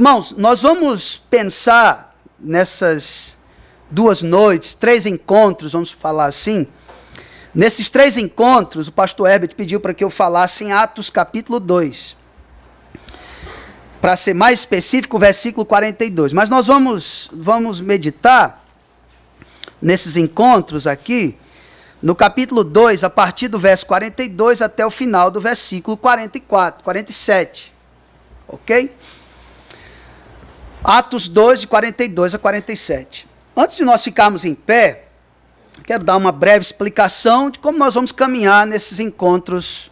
Irmãos, nós vamos pensar nessas 2 noites, 3 encontros, vamos falar assim. Nesses 3 encontros, o pastor Herbert pediu para que eu falasse em Atos capítulo 2. Para ser mais específico, o versículo 42. Mas nós vamos meditar nesses encontros aqui, no capítulo 2, a partir do verso 42 até o final do versículo 47. Ok? Atos 2, de 42 a 47. Antes de nós ficarmos em pé, quero dar uma breve explicação de como nós vamos caminhar nesses encontros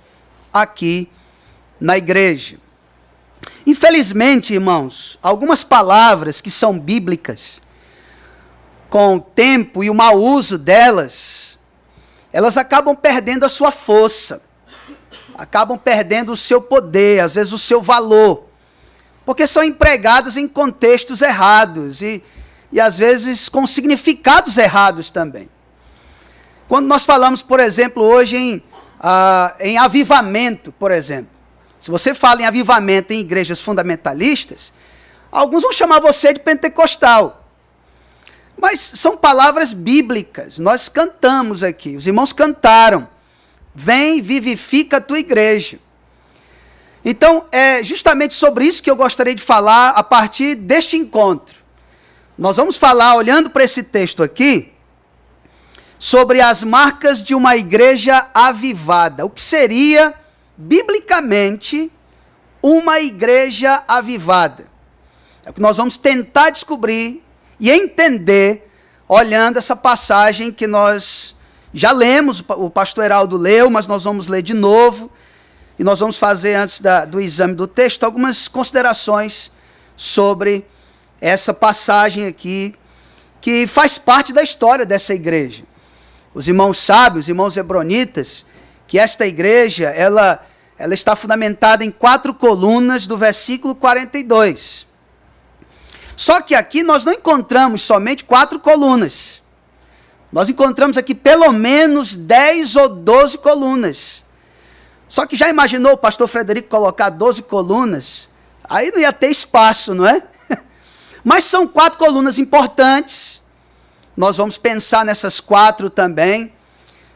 aqui na igreja. Infelizmente, irmãos, algumas palavras que são bíblicas, com o tempo e o mau uso delas, elas acabam perdendo a sua força, acabam perdendo o seu poder, às vezes o seu valor, porque são empregadas em contextos errados e às vezes com significados errados também. Quando nós falamos, por exemplo, hoje em avivamento, por exemplo, se você fala em avivamento em igrejas fundamentalistas, alguns vão chamar você de pentecostal. Mas são palavras bíblicas. Nós cantamos aqui, os irmãos cantaram. Vem, vivifica a tua igreja. Então, é justamente sobre isso que eu gostaria de falar a partir deste encontro. Nós vamos falar, olhando para esse texto aqui, sobre as marcas de uma igreja avivada. O que seria, biblicamente, uma igreja avivada? É o que nós vamos tentar descobrir e entender, olhando essa passagem que nós já lemos, o pastor Heraldo leu, mas nós vamos ler de novo, e nós vamos fazer, antes do exame do texto, algumas considerações sobre essa passagem aqui, que faz parte da história dessa igreja. Os irmãos sabem, os irmãos hebronitas, que esta igreja, ela está fundamentada em 4 colunas do versículo 42. Só que aqui nós não encontramos somente 4 colunas. Nós encontramos aqui pelo menos 10 ou 12 colunas. Só que já imaginou o pastor Frederico colocar 12 colunas? Aí não ia ter espaço, não é? Mas são 4 colunas importantes. Nós vamos pensar nessas 4 também.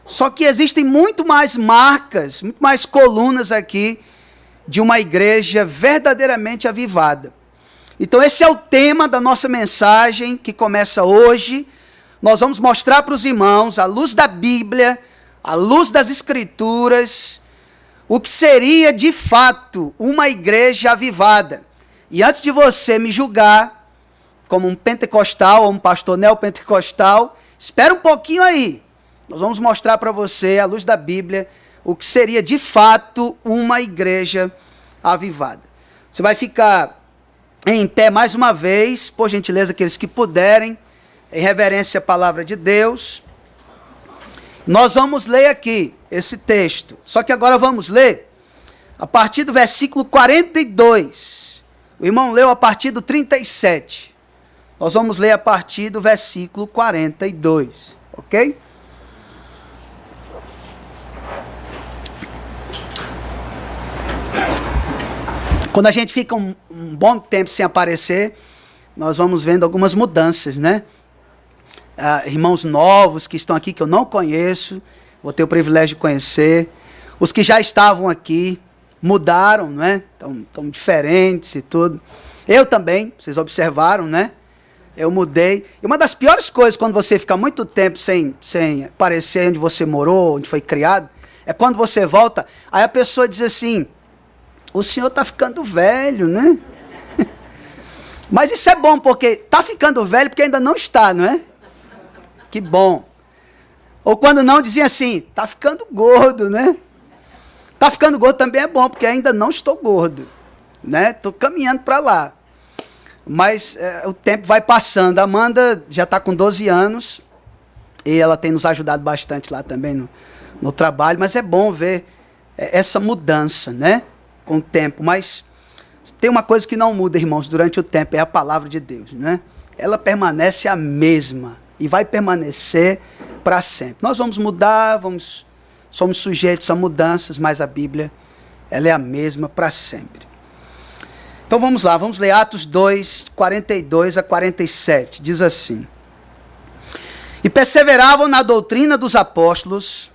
Só que existem muito mais marcas, muito mais colunas aqui de uma igreja verdadeiramente avivada. Então esse é o tema da nossa mensagem que começa hoje. Nós vamos mostrar para os irmãos, à luz da Bíblia, à luz das Escrituras, o que seria de fato uma igreja avivada. E antes de você me julgar como um pentecostal ou um pastor neopentecostal, espera um pouquinho aí. Nós vamos mostrar para você, à luz da Bíblia, o que seria de fato uma igreja avivada. Você vai ficar em pé mais uma vez, por gentileza, aqueles que puderem, em reverência à palavra de Deus. Nós vamos ler aqui esse texto, só que agora vamos ler a partir do versículo 42. O irmão leu a partir do 37. Nós vamos ler a partir do versículo 42, ok? Quando a gente fica um bom tempo sem aparecer, nós vamos vendo algumas mudanças, né? Irmãos novos que estão aqui, que eu não conheço, vou ter o privilégio de conhecer. Os que já estavam aqui mudaram, né? Estão diferentes e tudo. Eu também, vocês observaram, né? Eu mudei. E uma das piores coisas quando você fica muito tempo sem aparecer onde você morou, onde foi criado, é quando você volta, aí a pessoa diz assim: o senhor está ficando velho, né? Mas isso é bom, porque está ficando velho porque ainda não está, não é? Que bom. Ou quando não, dizia assim: está ficando gordo, né? Está ficando gordo também é bom, porque ainda não estou gordo, né? Estou caminhando para lá. Mas o tempo vai passando. A Amanda já está com 12 anos e ela tem nos ajudado bastante lá também no trabalho, mas é bom ver essa mudança, né? Com o tempo, mas tem uma coisa que não muda, irmãos, durante o tempo, é a palavra de Deus, né? Ela permanece a mesma e vai permanecer para sempre. Nós vamos mudar, somos sujeitos a mudanças, mas a Bíblia, ela é a mesma para sempre. Então vamos lá, vamos ler Atos 2, 42 a 47. Diz assim: E perseveravam na doutrina dos apóstolos,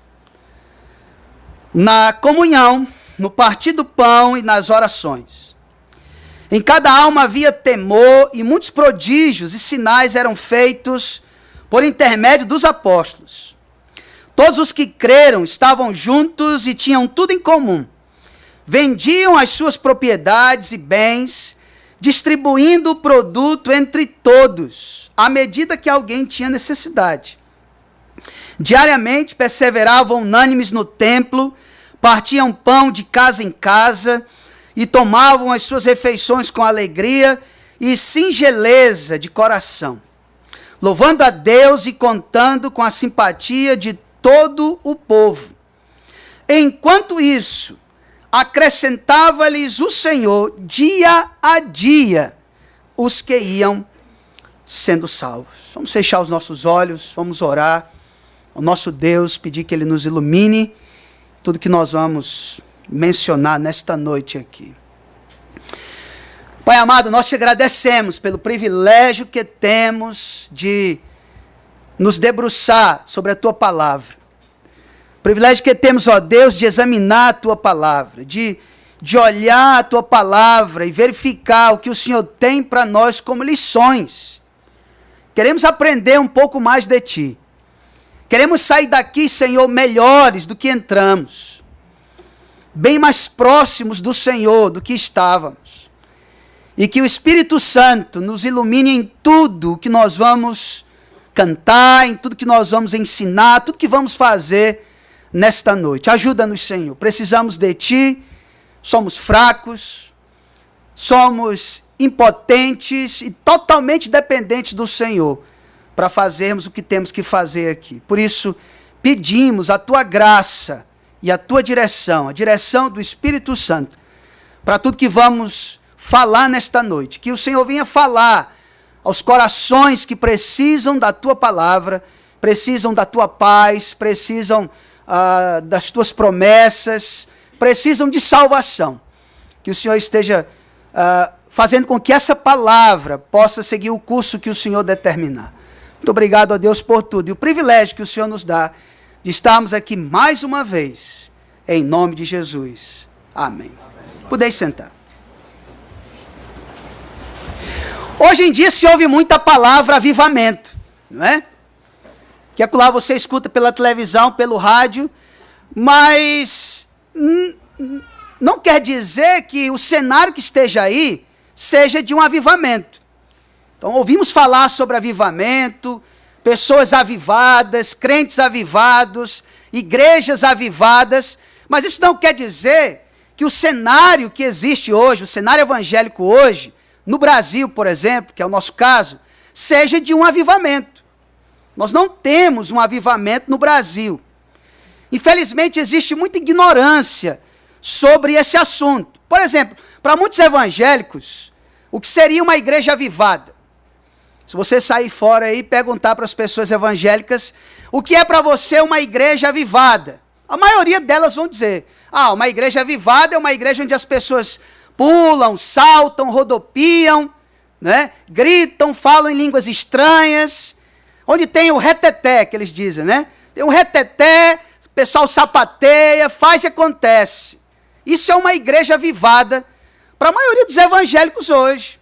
na comunhão, no partir do pão e nas orações. Em cada alma havia temor, e muitos prodígios e sinais eram feitos por intermédio dos apóstolos. Todos os que creram estavam juntos e tinham tudo em comum. Vendiam as suas propriedades e bens, distribuindo o produto entre todos, à medida que alguém tinha necessidade. Diariamente perseveravam unânimes no templo, partiam pão de casa em casa e tomavam as suas refeições com alegria e singeleza de coração, louvando a Deus e contando com a simpatia de todo o povo. Enquanto isso, acrescentava-lhes o Senhor dia a dia os que iam sendo salvos. Vamos fechar os nossos olhos, vamos orar ao nosso Deus, pedir que Ele nos ilumine tudo que nós vamos mencionar nesta noite aqui. Pai amado, nós te agradecemos pelo privilégio que temos de nos debruçar sobre a Tua palavra. O privilégio que temos, ó Deus, de examinar a Tua palavra, de olhar a Tua palavra e verificar o que o Senhor tem para nós como lições. Queremos aprender um pouco mais de Ti. Queremos sair daqui, Senhor, melhores do que entramos. Bem mais próximos do Senhor do que estávamos. E que o Espírito Santo nos ilumine em tudo o que nós vamos cantar, em tudo que nós vamos ensinar, tudo que vamos fazer nesta noite. Ajuda-nos, Senhor. Precisamos de Ti. Somos fracos. Somos impotentes e totalmente dependentes do Senhor para fazermos o que temos que fazer aqui. Por isso, pedimos a Tua graça e a Tua direção, a direção do Espírito Santo, para tudo que vamos falar nesta noite. Que o Senhor venha falar aos corações que precisam da Tua palavra, precisam da Tua paz, precisam das Tuas promessas, precisam de salvação. Que o Senhor esteja fazendo com que essa palavra possa seguir o curso que o Senhor determinar. Muito obrigado a Deus por tudo. E o privilégio que o Senhor nos dá de estarmos aqui mais uma vez, em nome de Jesus. Amém. Podeis sentar. Hoje em dia se ouve muita palavra avivamento, não é? Que lá você escuta pela televisão, pelo rádio, mas não quer dizer que o cenário que esteja aí seja de um avivamento. Então, ouvimos falar sobre avivamento, pessoas avivadas, crentes avivados, igrejas avivadas, mas isso não quer dizer que o cenário que existe hoje, o cenário evangélico hoje, no Brasil, por exemplo, que é o nosso caso, seja de um avivamento. Nós não temos um avivamento no Brasil. Infelizmente, existe muita ignorância sobre esse assunto. Por exemplo, para muitos evangélicos, o que seria uma igreja avivada? Se você sair fora aí e perguntar para as pessoas evangélicas o que é para você uma igreja avivada, a maioria delas vão dizer: uma igreja avivada é uma igreja onde as pessoas pulam, saltam, rodopiam, né? Gritam, falam em línguas estranhas, onde tem o reteté, que eles dizem, né? Tem um reteté, o pessoal sapateia, faz e acontece. Isso é uma igreja avivada para a maioria dos evangélicos hoje.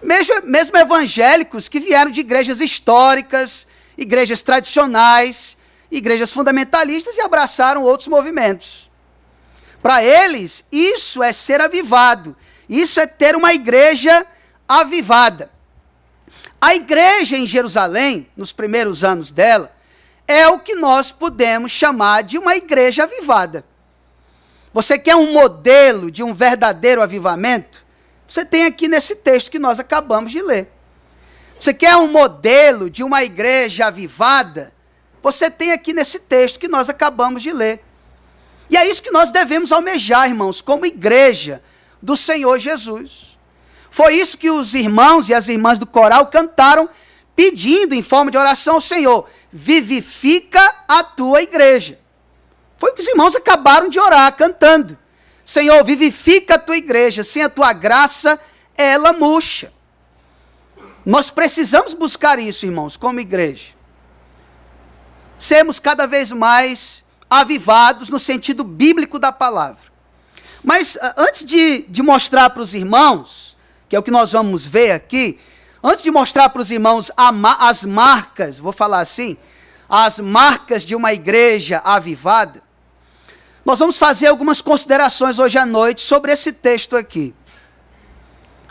Mesmo evangélicos que vieram de igrejas históricas, igrejas tradicionais, igrejas fundamentalistas e abraçaram outros movimentos. Para eles, isso é ser avivado, isso é ter uma igreja avivada. A igreja em Jerusalém, nos primeiros anos dela, é o que nós podemos chamar de uma igreja avivada. Você quer um modelo de um verdadeiro avivamento? Você tem aqui nesse texto que nós acabamos de ler. Você quer um modelo de uma igreja avivada? Você tem aqui nesse texto que nós acabamos de ler. E é isso que nós devemos almejar, irmãos, como igreja do Senhor Jesus. Foi isso que os irmãos e as irmãs do coral cantaram, pedindo em forma de oração ao Senhor: vivifica a tua igreja. Foi o que os irmãos acabaram de orar, cantando. Senhor, vivifica a tua igreja, sem a tua graça, ela murcha. Nós precisamos buscar isso, irmãos, como igreja. Sermos cada vez mais avivados no sentido bíblico da palavra. Mas antes de mostrar para os irmãos, que é o que nós vamos ver aqui, antes de mostrar para os irmãos as marcas, vou falar assim, as marcas de uma igreja avivada, nós vamos fazer algumas considerações hoje à noite sobre esse texto aqui.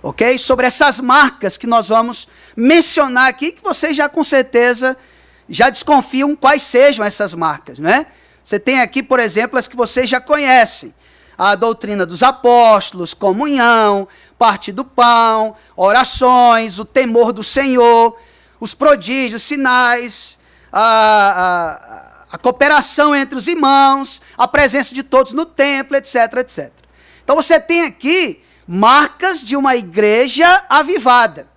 Ok? Sobre essas marcas que nós vamos mencionar aqui, que vocês já com certeza já desconfiam quais sejam essas marcas, né? Você tem aqui, por exemplo, as que vocês já conhecem. A doutrina dos apóstolos, comunhão, partir do pão, orações, o temor do Senhor, os prodígios, sinais, a cooperação entre os irmãos, a presença de todos no templo, etc, etc. Então você tem aqui marcas de uma igreja avivada.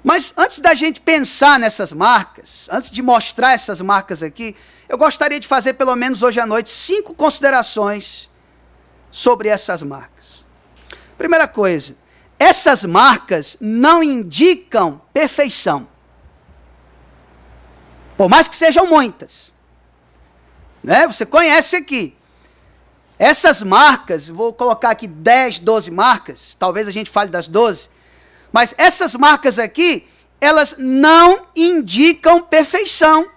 Mas antes da gente pensar nessas marcas, antes de mostrar essas marcas aqui, eu gostaria de fazer pelo menos hoje à noite 5 considerações sobre essas marcas. Primeira coisa, essas marcas não indicam perfeição. Por mais que sejam muitas. Né? Você conhece aqui. Essas marcas, vou colocar aqui 10, 12 marcas, talvez a gente fale das 12, mas essas marcas aqui, elas não indicam perfeição.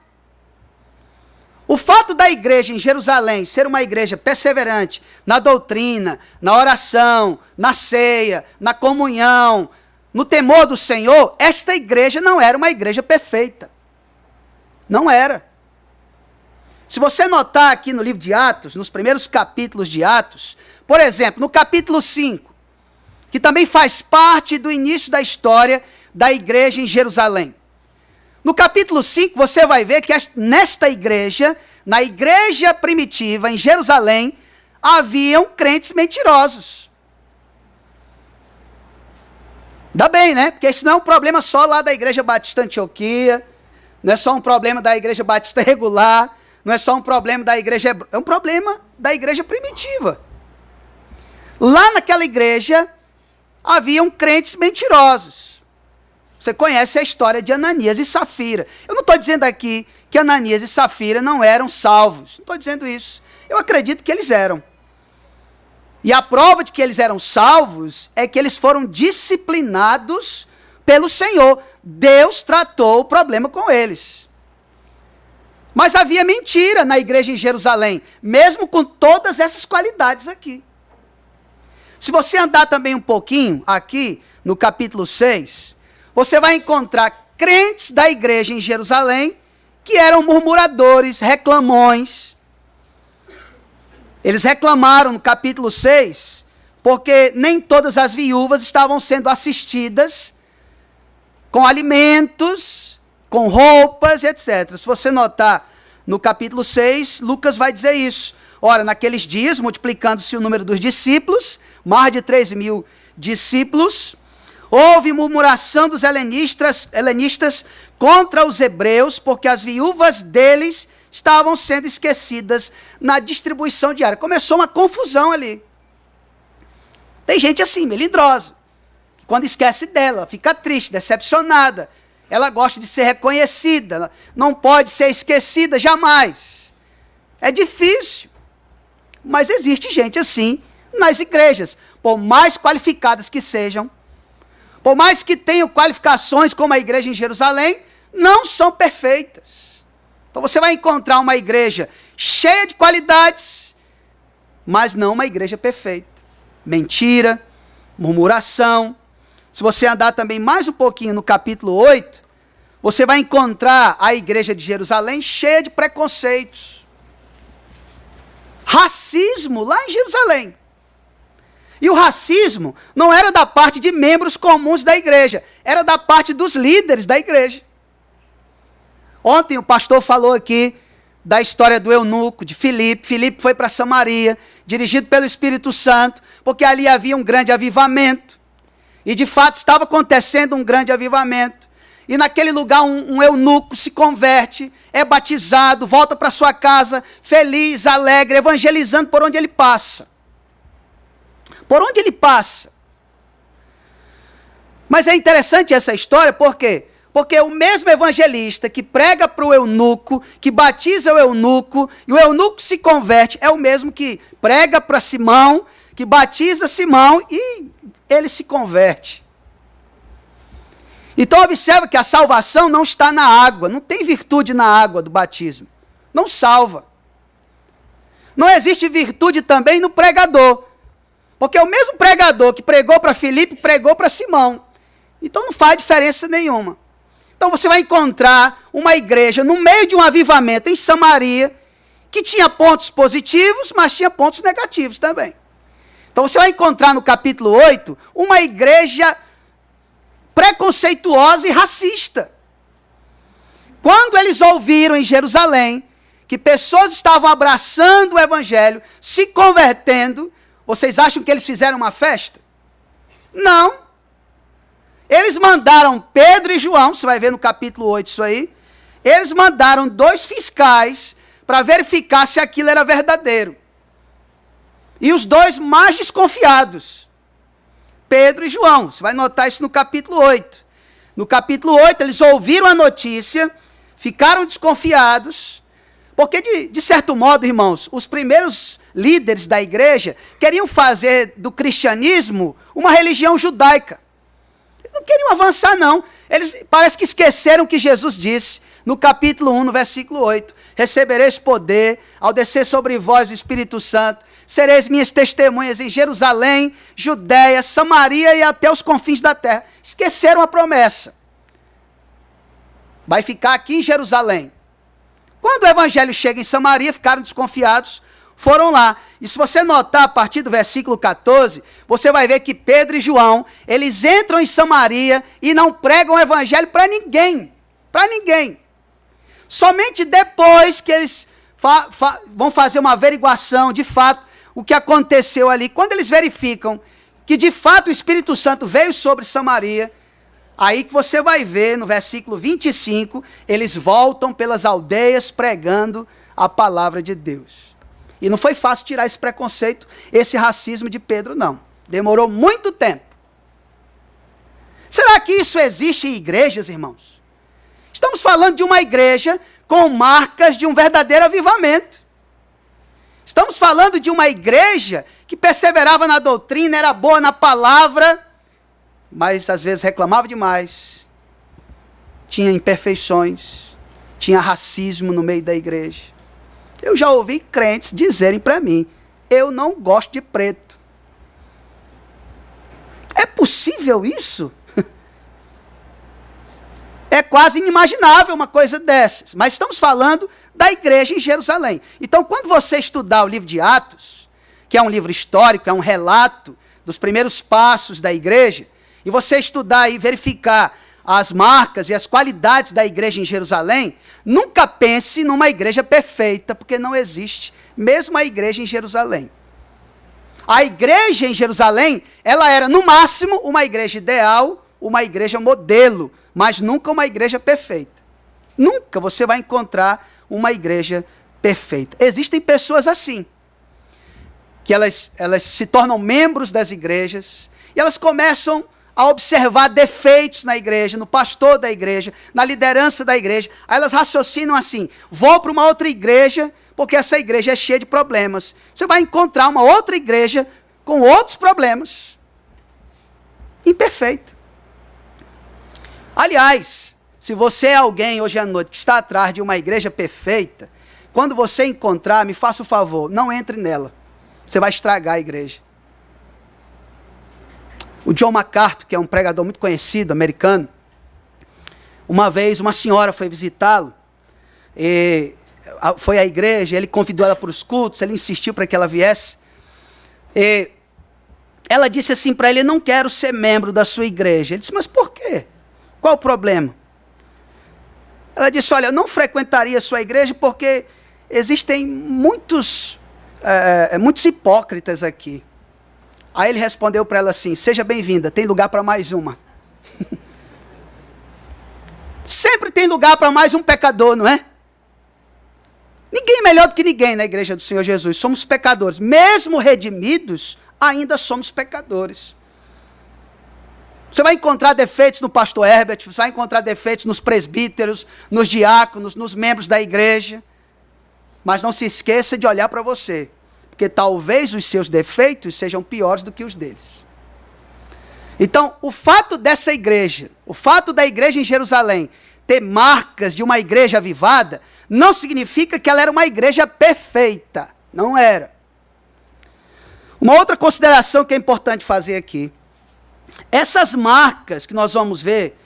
O fato da igreja em Jerusalém ser uma igreja perseverante na doutrina, na oração, na ceia, na comunhão, no temor do Senhor, esta igreja não era uma igreja perfeita. Não era. Se você notar aqui no livro de Atos, nos primeiros capítulos de Atos, por exemplo, no capítulo 5, que também faz parte do início da história da igreja em Jerusalém. No capítulo 5, você vai ver que nesta igreja, na igreja primitiva em Jerusalém, haviam crentes mentirosos. Dá bem, né? Porque isso não é um problema só lá da igreja batista Antioquia, não é só um problema da igreja batista regular, não é só um problema da igreja, é um problema da igreja primitiva. Lá naquela igreja, haviam crentes mentirosos. Você conhece a história de Ananias e Safira. Eu não estou dizendo aqui que Ananias e Safira não eram salvos. Não estou dizendo isso. Eu acredito que eles eram. E a prova de que eles eram salvos é que eles foram disciplinados pelo Senhor. Deus tratou o problema com eles. Mas havia mentira na igreja em Jerusalém, mesmo com todas essas qualidades aqui. Se você andar também um pouquinho aqui no capítulo 6, você vai encontrar crentes da igreja em Jerusalém que eram murmuradores, reclamões. Eles reclamaram no capítulo 6, porque nem todas as viúvas estavam sendo assistidas com alimentos, com roupas, etc. Se você notar no capítulo 6, Lucas vai dizer isso. Ora, naqueles dias, multiplicando-se o número dos discípulos, mais de 3.000 discípulos, houve murmuração dos helenistas contra os hebreus, porque as viúvas deles estavam sendo esquecidas na distribuição diária. Começou uma confusão ali. Tem gente assim, melindrosa, que quando esquece dela, fica triste, decepcionada. Ela gosta de ser reconhecida, ela não pode ser esquecida jamais. É difícil, mas existe gente assim nas igrejas, por mais qualificadas que sejam, por mais que tenham qualificações como a igreja em Jerusalém, não são perfeitas. Então você vai encontrar uma igreja cheia de qualidades, mas não uma igreja perfeita. Mentira, murmuração. Se você andar também mais um pouquinho no capítulo 8, você vai encontrar a igreja de Jerusalém cheia de preconceitos. Racismo lá em Jerusalém. E o racismo não era da parte de membros comuns da igreja, era da parte dos líderes da igreja. Ontem o pastor falou aqui da história do eunuco, de Filipe. Filipe foi para Samaria, dirigido pelo Espírito Santo, porque ali havia um grande avivamento. E de fato estava acontecendo um grande avivamento. E naquele lugar um eunuco se converte, é batizado, volta para sua casa, feliz, alegre, evangelizando por onde ele passa. por onde ele passa. Mas é interessante essa história, por quê? Porque o mesmo evangelista que prega para o eunuco, que batiza o eunuco, e o eunuco se converte, é o mesmo que prega para Simão, que batiza Simão e ele se converte. Então observa que a salvação não está na água, não tem virtude na água do batismo. Não salva. Não existe virtude também no pregador. Porque o mesmo pregador que pregou para Filipe, pregou para Simão. Então não faz diferença nenhuma. Então você vai encontrar uma igreja no meio de um avivamento em Samaria, que tinha pontos positivos, mas tinha pontos negativos também. Então você vai encontrar no capítulo 8 uma igreja preconceituosa e racista. Quando eles ouviram em Jerusalém que pessoas estavam abraçando o evangelho, se convertendo, vocês acham que eles fizeram uma festa? Não. Eles mandaram Pedro e João, você vai ver no capítulo 8 isso aí, eles mandaram 2 fiscais para verificar se aquilo era verdadeiro. E os 2 mais desconfiados, Pedro e João, você vai notar isso no capítulo 8. No capítulo 8, eles ouviram a notícia, ficaram desconfiados, porque de certo modo, irmãos, os primeiros líderes da igreja queriam fazer do cristianismo uma religião judaica. Eles não queriam avançar, não. Eles parece que esqueceram que Jesus disse, no capítulo 1, no versículo 8, recebereis poder ao descer sobre vós o Espírito Santo, sereis minhas testemunhas em Jerusalém, Judéia, Samaria e até os confins da terra. Esqueceram a promessa. Vai ficar aqui em Jerusalém. Quando o evangelho chega em Samaria, ficaram desconfiados, foram lá. E se você notar a partir do versículo 14, você vai ver que Pedro e João, eles entram em Samaria e não pregam o evangelho para ninguém. Para ninguém. Somente depois que eles vão fazer uma averiguação, de fato, o que aconteceu ali. Quando eles verificam que de fato o Espírito Santo veio sobre Samaria, aí que você vai ver no versículo 25, eles voltam pelas aldeias pregando a palavra de Deus. E não foi fácil tirar esse preconceito, esse racismo de Pedro, não. Demorou muito tempo. Será que isso existe em igrejas, irmãos? Estamos falando de uma igreja com marcas de um verdadeiro avivamento. Estamos falando de uma igreja que perseverava na doutrina, era boa na palavra, mas às vezes reclamava demais. Tinha imperfeições, tinha racismo no meio da igreja. Eu já ouvi crentes dizerem para mim, eu não gosto de preto. É possível isso? É quase inimaginável uma coisa dessas. Mas estamos falando da igreja em Jerusalém. Então, quando você estudar o livro de Atos, que é um livro histórico, é um relato dos primeiros passos da igreja, e você estudar e verificar as marcas e as qualidades da igreja em Jerusalém, nunca pense numa igreja perfeita, porque não existe, mesmo a igreja em Jerusalém. A igreja em Jerusalém, ela era no máximo uma igreja ideal, uma igreja modelo, mas nunca uma igreja perfeita. Nunca você vai encontrar uma igreja perfeita. Existem pessoas assim, que elas se tornam membros das igrejas, e elas começam a observar defeitos na igreja, no pastor da igreja, na liderança da igreja. Aí elas raciocinam assim, vou para uma outra igreja, porque essa igreja é cheia de problemas. Você vai encontrar uma outra igreja com outros problemas. Imperfeita. Aliás, se você é alguém hoje à noite que está atrás de uma igreja perfeita, quando você encontrar, me faça o favor, não entre nela. Você vai estragar a igreja. O John MacArthur, que é um pregador muito conhecido, americano, uma vez uma senhora foi visitá-lo, foi à igreja, ele convidou ela para os cultos, ele insistiu para que ela viesse. Ela disse assim para ele, eu não quero ser membro da sua igreja. Ele disse, mas por quê? Qual o problema? Ela disse, olha, eu não frequentaria a sua igreja porque existem muitos hipócritas aqui. Aí ele respondeu para ela assim, seja bem-vinda, tem lugar para mais uma. Sempre tem lugar para mais um pecador, não é? Ninguém é melhor do que ninguém na igreja do Senhor Jesus, somos pecadores. Mesmo redimidos, ainda somos pecadores. Você vai encontrar defeitos no pastor Herbert, você vai encontrar defeitos nos presbíteros, nos diáconos, nos membros da igreja. Mas não se esqueça de olhar para você, porque talvez os seus defeitos sejam piores do que os deles. Então, o fato dessa igreja, o fato da igreja em Jerusalém ter marcas de uma igreja avivada, não significa que ela era uma igreja perfeita. Não era. Uma outra consideração que é importante fazer aqui. Essas marcas que nós vamos ver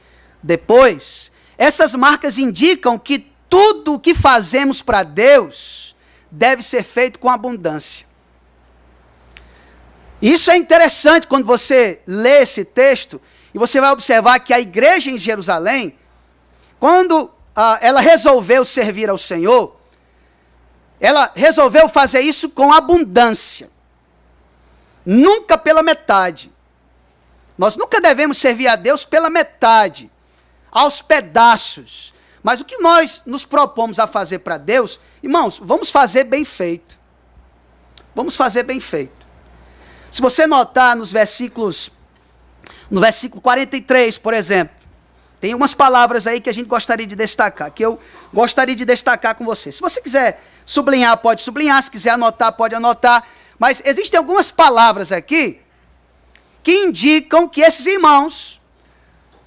depois, essas marcas indicam que tudo o que fazemos para Deus deve ser feito com abundância. Isso é interessante quando você lê esse texto e você vai observar que a igreja em Jerusalém, quando ela resolveu servir ao Senhor, ela resolveu fazer isso com abundância. Nunca pela metade. Nós nunca devemos servir a Deus pela metade, aos pedaços. Mas o que nós nos propomos a fazer para Deus, irmãos, vamos fazer bem feito. Vamos fazer bem feito. Se você notar no versículo 43, por exemplo, tem umas palavras aí que a gente gostaria de destacar, que eu gostaria de destacar com você. Se você quiser sublinhar, pode sublinhar, se quiser anotar, pode anotar, mas existem algumas palavras aqui que indicam que esses irmãos,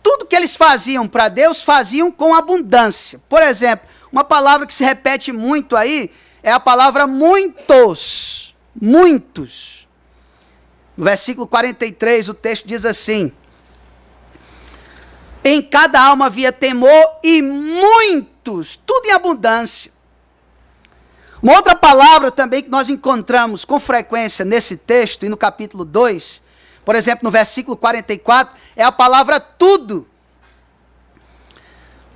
tudo que eles faziam para Deus, faziam com abundância. Por exemplo, uma palavra que se repete muito aí é a palavra muitos. Muitos. No versículo 43, o texto diz assim: em cada alma havia temor e muitos, tudo em abundância. Uma outra palavra também que nós encontramos com frequência nesse texto e no capítulo 2, por exemplo, no versículo 44, é a palavra tudo.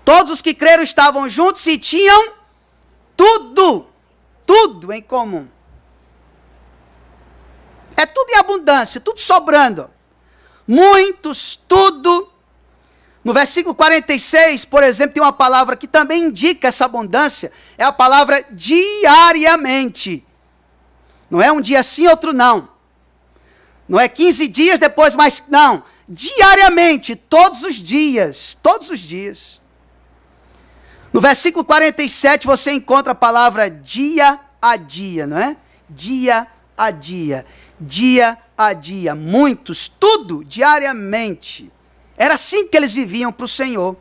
Todos os que creram estavam juntos e tinham tudo em comum. É tudo em abundância, tudo sobrando. Muitos, tudo. No versículo 46, por exemplo, tem uma palavra que também indica essa abundância, é a palavra diariamente. Não é um dia sim, outro não. Não é 15 dias, depois mais, não. Diariamente, todos os dias, todos os dias. No versículo 47, você encontra a palavra dia a dia, não é? Dia a dia. Dia a dia, muitos, tudo diariamente. Era assim que eles viviam para o Senhor.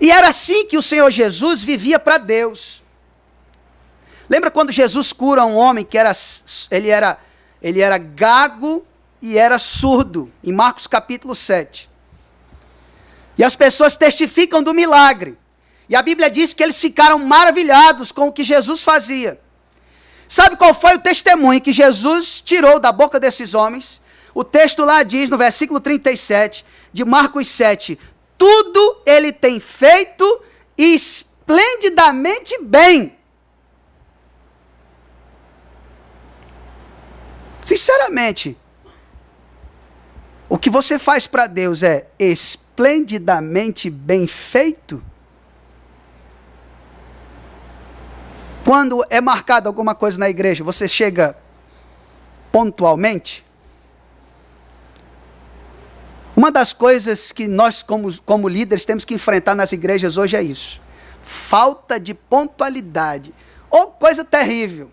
E era assim que o Senhor Jesus vivia para Deus. Lembra quando Jesus cura um homem que ele era gago e era surdo, em Marcos capítulo 7. E as pessoas testificam do milagre. E a Bíblia diz que eles ficaram maravilhados com o que Jesus fazia. Sabe qual foi o testemunho que Jesus tirou da boca desses homens? O texto lá diz, no versículo 37, de Marcos 7, tudo ele tem feito esplendidamente bem. Sinceramente, o que você faz para Deus é esplendidamente bem feito? Quando é marcado alguma coisa na igreja, você chega pontualmente? Uma das coisas que nós, como líderes, temos que enfrentar nas igrejas hoje é isso. Falta de pontualidade. Ou coisa terrível.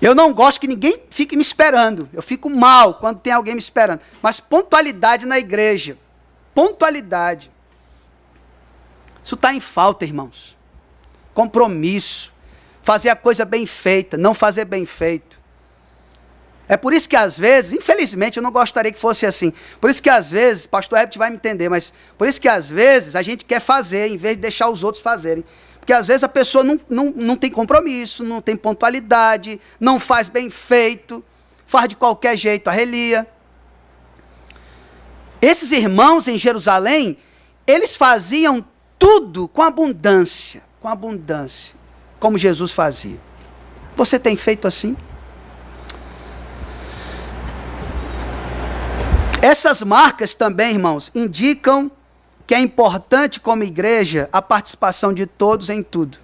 Eu não gosto que ninguém fique me esperando. Eu fico mal quando tem alguém me esperando. Mas pontualidade na igreja. Pontualidade. Isso está em falta, irmãos. Compromisso. Fazer a coisa bem feita, não fazer bem feito. É por isso que às vezes, infelizmente, eu não gostaria que fosse assim. Por isso que às vezes, pastor Herbert vai me entender, mas por isso que às vezes a gente quer fazer, em vez de deixar os outros fazerem. Porque às vezes a pessoa não tem compromisso, não tem pontualidade, não faz bem feito, faz de qualquer jeito a relia. Esses irmãos em Jerusalém, eles faziam tudo com abundância, como Jesus fazia. Você tem feito assim? Essas marcas também, irmãos, indicam que é importante como igreja a participação de todos em tudo.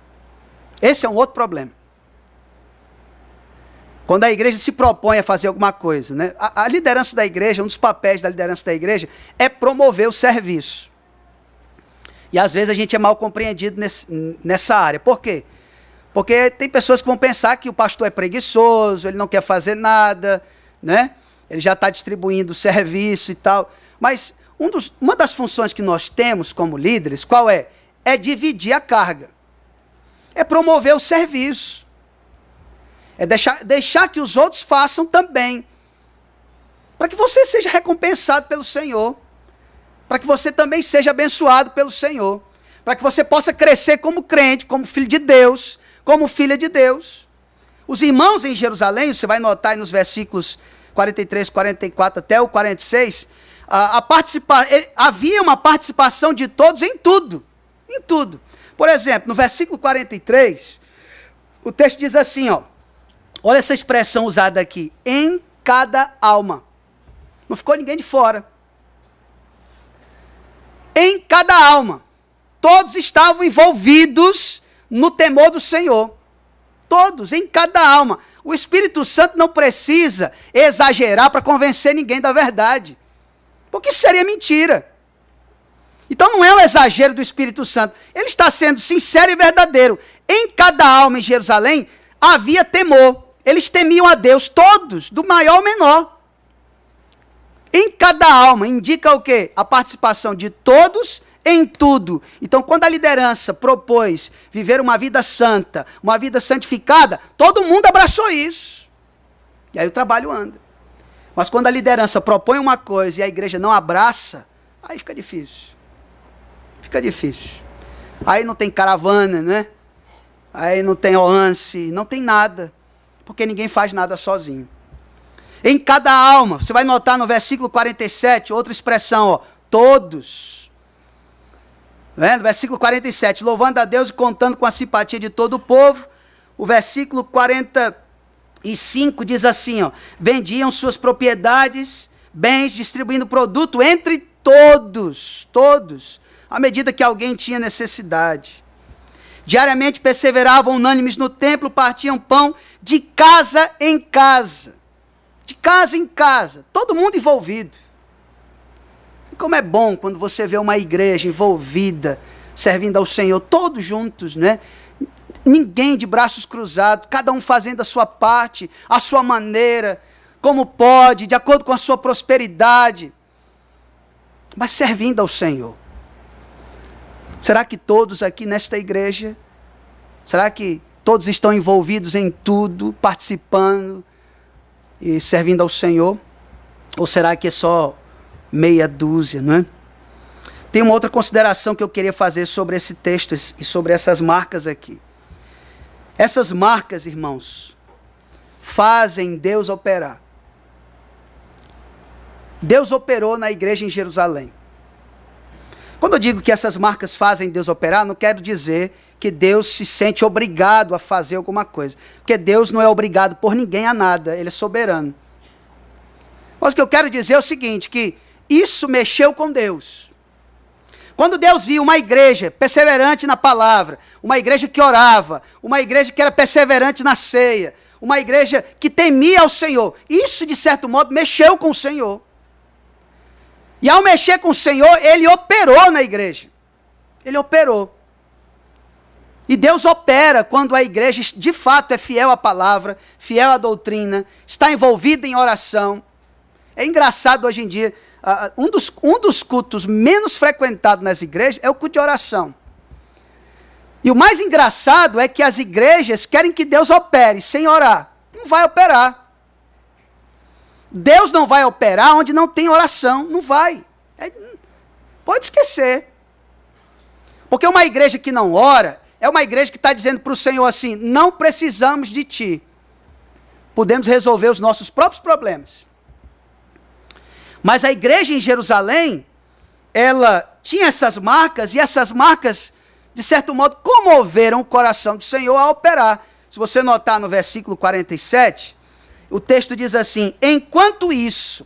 Esse é um outro problema. Quando a igreja se propõe a fazer alguma coisa, né? A liderança da igreja, um dos papéis da liderança da igreja é promover o serviço. E às vezes a gente é mal compreendido nessa área. Por quê? Porque tem pessoas que vão pensar que o pastor é preguiçoso, ele não quer fazer nada, né? Ele já está distribuindo o serviço e tal. Mas uma das funções que nós temos como líderes, qual é? É dividir a carga. É promover o serviço. É deixar que os outros façam também. Para que você seja recompensado pelo Senhor. Para que você também seja abençoado pelo Senhor. Para que você possa crescer como crente, como filho de Deus, como filha de Deus. Os irmãos em Jerusalém, você vai notar aí nos versículos 43, 44 até o 46, havia uma participação de todos em tudo. Em tudo. Por exemplo, no versículo 43, o texto diz assim, ó. Olha essa expressão usada aqui. Em cada alma. Não ficou ninguém de fora. Em cada alma. Todos estavam envolvidos no temor do Senhor. Todos, em cada alma. O Espírito Santo não precisa exagerar para convencer ninguém da verdade. Porque isso seria mentira. Então não é um exagero do Espírito Santo. Ele está sendo sincero e verdadeiro. Em cada alma em Jerusalém havia temor. Eles temiam a Deus, todos, do maior ao menor. Em cada alma, indica o quê? A participação de todos em tudo. Então, quando a liderança propôs viver uma vida santa, uma vida santificada, todo mundo abraçou isso. E aí o trabalho anda. Mas quando a liderança propõe uma coisa e a igreja não abraça, aí fica difícil. Fica difícil. Aí não tem caravana, né? Aí não tem oance, não tem nada. Porque ninguém faz nada sozinho. Em cada alma, você vai notar no versículo 47, outra expressão, ó, todos. No versículo 47, louvando a Deus e contando com a simpatia de todo o povo. O versículo 45 diz assim, ó, vendiam suas propriedades, bens, distribuindo produto entre todos, à medida que alguém tinha necessidade. Diariamente perseveravam unânimes no templo, partiam pão de casa em casa. De casa em casa. Todo mundo envolvido. E como é bom quando você vê uma igreja envolvida, servindo ao Senhor, todos juntos, né? Ninguém de braços cruzados, cada um fazendo a sua parte, a sua maneira, como pode, de acordo com a sua prosperidade. Mas servindo ao Senhor. Será que todos aqui nesta igreja, será que todos estão envolvidos em tudo, participando e servindo ao Senhor? Ou será que é só meia dúzia, não é? Tem uma outra consideração que eu queria fazer sobre esse texto e sobre essas marcas aqui. Essas marcas, irmãos, fazem Deus operar. Deus operou na igreja em Jerusalém. Quando eu digo que essas marcas fazem Deus operar, não quero dizer que Deus se sente obrigado a fazer alguma coisa. Porque Deus não é obrigado por ninguém a nada, Ele é soberano. Mas o que eu quero dizer é o seguinte, que isso mexeu com Deus. Quando Deus viu uma igreja perseverante na palavra, uma igreja que orava, uma igreja que era perseverante na ceia, uma igreja que temia ao Senhor, isso de certo modo mexeu com o Senhor. E ao mexer com o Senhor, Ele operou na igreja. Ele operou. E Deus opera quando a igreja de fato é fiel à palavra, fiel à doutrina, está envolvida em oração. É engraçado hoje em dia, um dos cultos menos frequentados nas igrejas é o culto de oração. E o mais engraçado é que as igrejas querem que Deus opere sem orar. Não vai operar. Deus não vai operar onde não tem oração. Não vai. Pode esquecer. Porque uma igreja que não ora, é uma igreja que está dizendo para o Senhor assim, não precisamos de ti. Podemos resolver os nossos próprios problemas. Mas a igreja em Jerusalém, ela tinha essas marcas, e essas marcas, de certo modo, comoveram o coração do Senhor a operar. Se você notar no versículo 47, o texto diz assim, enquanto isso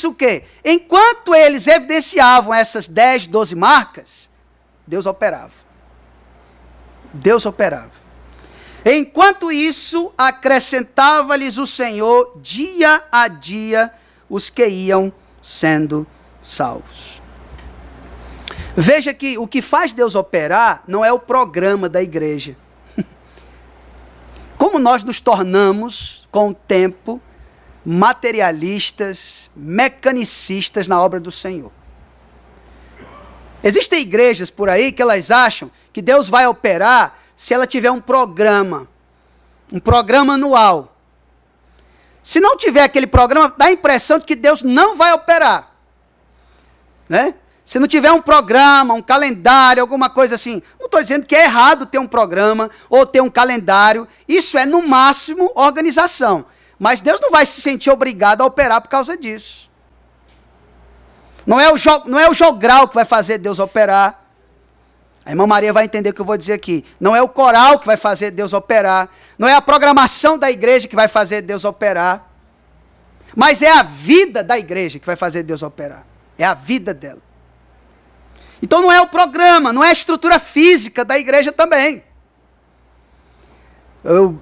o quê? Enquanto eles evidenciavam essas 10, 12 marcas, Deus operava. Deus operava. Enquanto isso, acrescentava-lhes o Senhor dia a dia os que iam sendo salvos. Veja que o que faz Deus operar não é o programa da igreja. Como nós nos tornamos, com o tempo, materialistas, mecanicistas na obra do Senhor. Existem igrejas por aí que elas acham que Deus vai operar se ela tiver um programa anual. Se não tiver aquele programa, dá a impressão de que Deus não vai operar. Né? Se não tiver um programa, um calendário, alguma coisa assim. Não estou dizendo que é errado ter um programa ou ter um calendário. Isso é, no máximo, organização. Mas Deus não vai se sentir obrigado a operar por causa disso. Não é o jogral que vai fazer Deus operar. A irmã Maria vai entender o que eu vou dizer aqui. Não é o coral que vai fazer Deus operar. Não é a programação da igreja que vai fazer Deus operar. Mas é a vida da igreja que vai fazer Deus operar. É a vida dela. Então não é o programa, não é a estrutura física da igreja também. Eu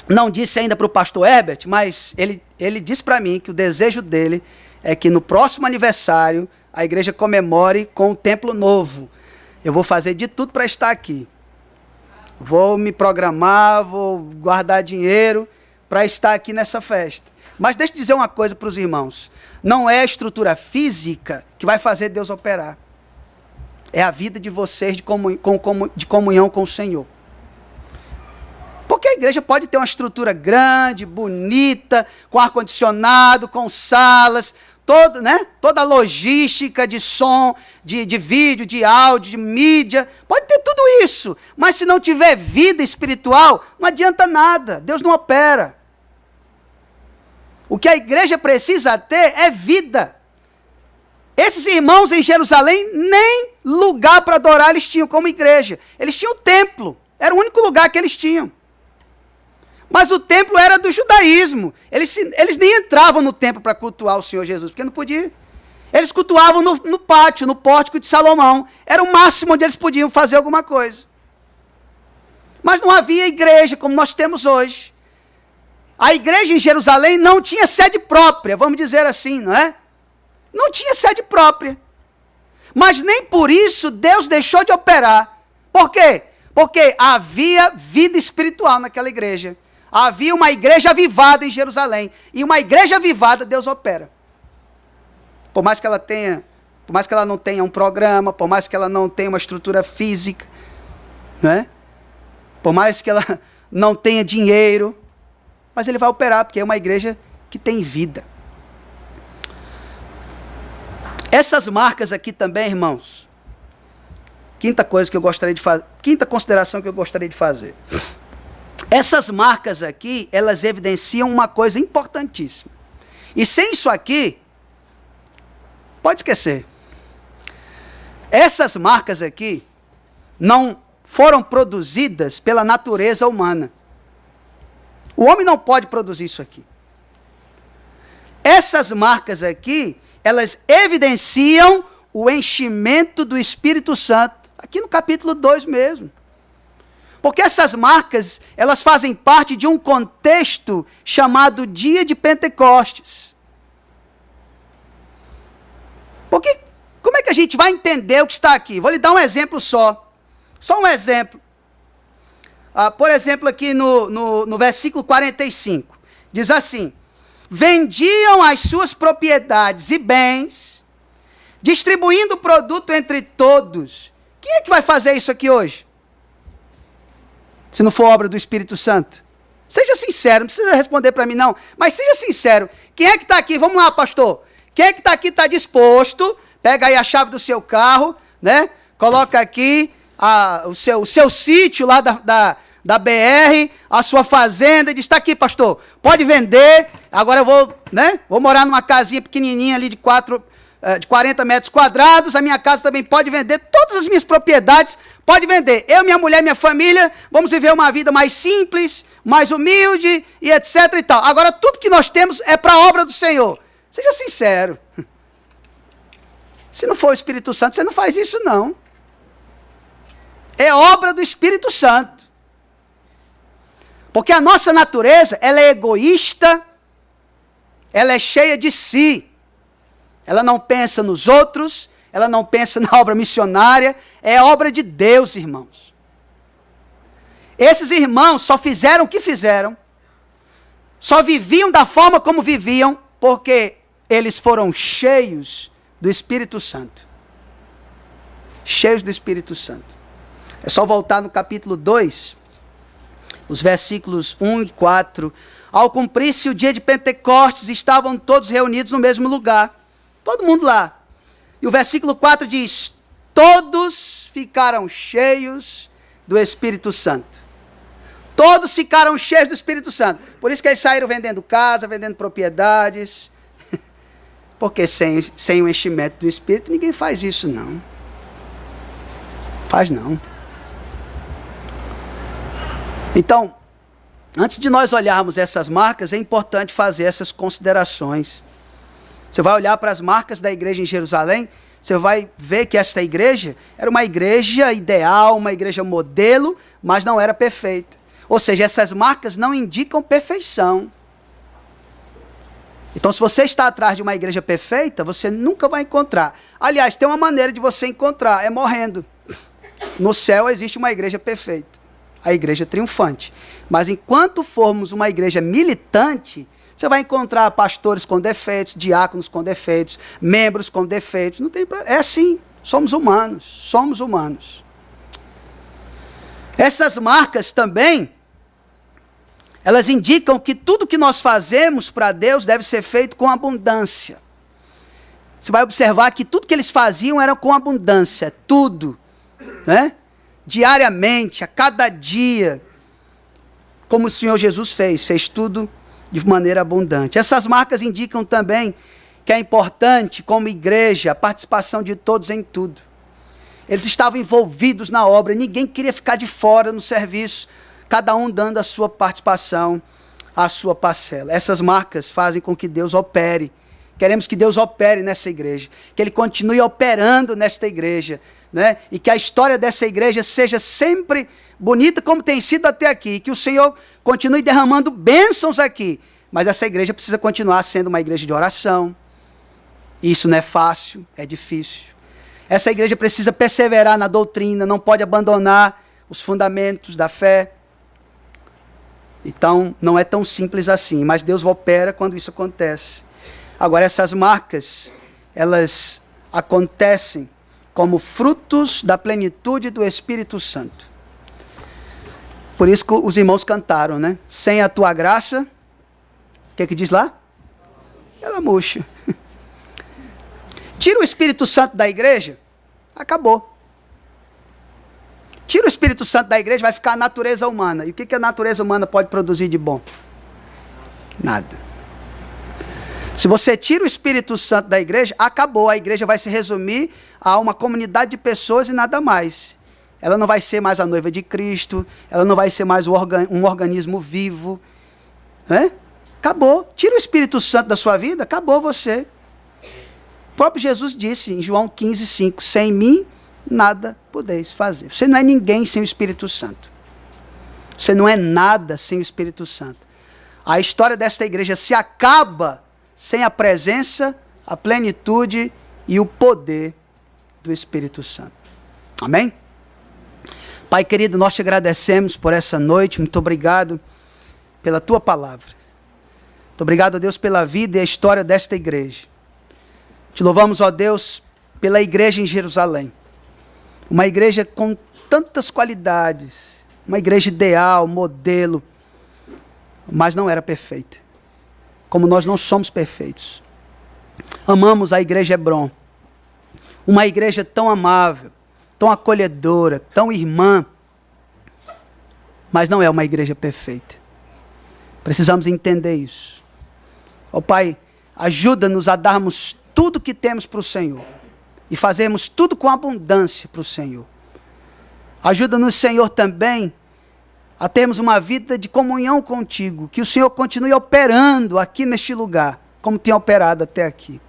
não disse ainda para o pastor Herbert, mas ele disse para mim que o desejo dele é que no próximo aniversário a igreja comemore com o templo novo. Eu vou fazer de tudo para estar aqui. Vou me programar, vou guardar dinheiro para estar aqui nessa festa. Mas deixa eu dizer uma coisa para os irmãos. Não é a estrutura física que vai fazer Deus operar. É a vida de vocês de comunhão com o Senhor. Porque a igreja pode ter uma estrutura grande, bonita, com ar-condicionado, com salas, toda a logística de som, de vídeo, de áudio, de mídia. Pode ter tudo isso. Mas se não tiver vida espiritual, não adianta nada. Deus não opera. O que a igreja precisa ter é vida. Esses irmãos em Jerusalém, nem lugar para adorar eles tinham como igreja. Eles tinham o templo. Era o único lugar que eles tinham. Mas o templo era do judaísmo. Eles nem entravam no templo para cultuar o Senhor Jesus, porque não podia. Eles cultuavam no pátio, no pórtico de Salomão. Era o máximo onde eles podiam fazer alguma coisa. Mas não havia igreja como nós temos hoje. A igreja em Jerusalém não tinha sede própria, vamos dizer assim, não é? Não tinha sede própria. Mas nem por isso Deus deixou de operar. Por quê? Porque havia vida espiritual naquela igreja. Havia uma igreja avivada em Jerusalém. E uma igreja avivada, Deus opera. Por mais que ela não tenha um programa, por mais que ela não tenha uma estrutura física, não é? Por mais que ela não tenha dinheiro, mas ele vai operar, porque é uma igreja que tem vida. Essas marcas aqui também, irmãos, quinta consideração que eu gostaria de fazer. Essas marcas aqui, elas evidenciam uma coisa importantíssima. E sem isso aqui, pode esquecer. Essas marcas aqui não foram produzidas pela natureza humana. O homem não pode produzir isso aqui. Essas marcas aqui, elas evidenciam o enchimento do Espírito Santo. Aqui no capítulo 2 mesmo. Porque essas marcas, elas fazem parte de um contexto chamado Dia de Pentecostes. Porque, como é que a gente vai entender o que está aqui? Vou lhe dar um exemplo só. Só um exemplo. Por exemplo, aqui no versículo 45. Diz assim: vendiam as suas propriedades e bens, distribuindo o produto entre todos. Quem é que vai fazer isso aqui hoje? Se não for obra do Espírito Santo. Seja sincero, não precisa responder para mim não, mas seja sincero. Quem é que está aqui? Vamos lá, pastor. Quem é que está aqui, está disposto? Pega aí a chave do seu carro, né? Coloca aqui o seu sítio lá da BR, a sua fazenda, e diz: está aqui, pastor, pode vender. Agora eu vou morar numa casinha pequenininha ali de 40 metros quadrados, a minha casa também pode vender, todas as minhas propriedades pode vender. Eu, minha mulher, minha família, vamos viver uma vida mais simples, mais humilde e etc e tal. Agora tudo que nós temos é para a obra do Senhor. Seja sincero. Se não for o Espírito Santo, você não faz isso não. É obra do Espírito Santo. Porque a nossa natureza, ela é egoísta, ela é cheia de si. Ela não pensa nos outros, ela não pensa na obra missionária, é obra de Deus, irmãos. Esses irmãos só fizeram o que fizeram, só viviam da forma como viviam, porque eles foram cheios do Espírito Santo. Cheios do Espírito Santo. É só voltar no capítulo 2, os versículos 1 e 4. Ao cumprir-se o dia de Pentecostes, estavam todos reunidos no mesmo lugar. Todo mundo lá. E o versículo 4 diz: todos ficaram cheios do Espírito Santo. Todos ficaram cheios do Espírito Santo. Por isso que eles saíram vendendo casa, vendendo propriedades. Porque sem o enchimento do Espírito, ninguém faz isso, não. Faz não. Então, antes de nós olharmos essas marcas, é importante fazer essas considerações. Você vai olhar para as marcas da igreja em Jerusalém, você vai ver que essa igreja era uma igreja ideal, uma igreja modelo, mas não era perfeita. Ou seja, essas marcas não indicam perfeição. Então, se você está atrás de uma igreja perfeita, você nunca vai encontrar. Aliás, tem uma maneira de você encontrar, é morrendo. No céu existe uma igreja perfeita, a igreja triunfante. Mas enquanto formos uma igreja militante, você vai encontrar pastores com defeitos, diáconos com defeitos, membros com defeitos. Não tem É assim, somos humanos. Essas marcas também, elas indicam que tudo que nós fazemos para Deus deve ser feito com abundância. Você vai observar que tudo que eles faziam era com abundância, tudo, né? Diariamente, a cada dia, como o Senhor Jesus fez tudo de maneira abundante. Essas marcas indicam também que é importante, como igreja, a participação de todos em tudo. Eles estavam envolvidos na obra, ninguém queria ficar de fora no serviço, cada um dando a sua participação, a sua parcela. Essas marcas fazem com que Deus opere. Queremos que Deus opere nessa igreja, que Ele continue operando nesta igreja, né? E que a história dessa igreja seja sempre bonita como tem sido até aqui, que o Senhor continue derramando bênçãos aqui, mas essa igreja precisa continuar sendo uma igreja de oração. Isso não é fácil, é difícil. Essa igreja precisa perseverar na doutrina, não pode abandonar os fundamentos da fé. Então, não é tão simples assim, mas Deus opera quando isso acontece. Agora, essas marcas, elas acontecem como frutos da plenitude do Espírito Santo. Por isso que os irmãos cantaram, né? Sem a tua graça, o que diz lá? Ela murcha. Tira o Espírito Santo da igreja, acabou. Tira o Espírito Santo da igreja, vai ficar a natureza humana. E o que a natureza humana pode produzir de bom? Nada. Se você tira o Espírito Santo da igreja, acabou. A igreja vai se resumir a uma comunidade de pessoas e nada mais. Ela não vai ser mais a noiva de Cristo, ela não vai ser mais um organismo vivo. Né? Acabou. Tira o Espírito Santo da sua vida, acabou você. O próprio Jesus disse em João 15:5, sem mim nada podeis fazer. Você não é ninguém sem o Espírito Santo. Você não é nada sem o Espírito Santo. A história desta igreja se acaba sem a presença, a plenitude e o poder do Espírito Santo. Amém? Pai querido, nós te agradecemos por essa noite. Muito obrigado pela tua palavra. Muito obrigado, a Deus, pela vida e a história desta igreja. Te louvamos, ó Deus, pela igreja em Jerusalém. Uma igreja com tantas qualidades, uma igreja ideal, modelo, mas não era perfeita. Como nós não somos perfeitos. Amamos a igreja Hebron, uma igreja tão amável, tão acolhedora, tão irmã, mas não é uma igreja perfeita. Precisamos entender isso. Ó Pai, ajuda-nos a darmos tudo que temos para o Senhor. E fazermos tudo com abundância para o Senhor. Ajuda-nos, Senhor, também a termos uma vida de comunhão contigo. Que o Senhor continue operando aqui neste lugar, como tem operado até aqui.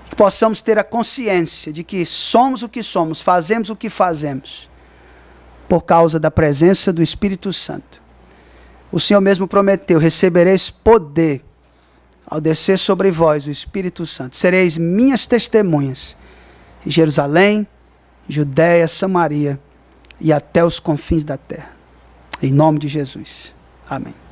Que possamos ter a consciência de que somos o que somos, fazemos o que fazemos, por causa da presença do Espírito Santo. O Senhor mesmo prometeu: recebereis poder ao descer sobre vós o Espírito Santo. Sereis minhas testemunhas em Jerusalém, Judéia, Samaria e até os confins da terra. Em nome de Jesus. Amém.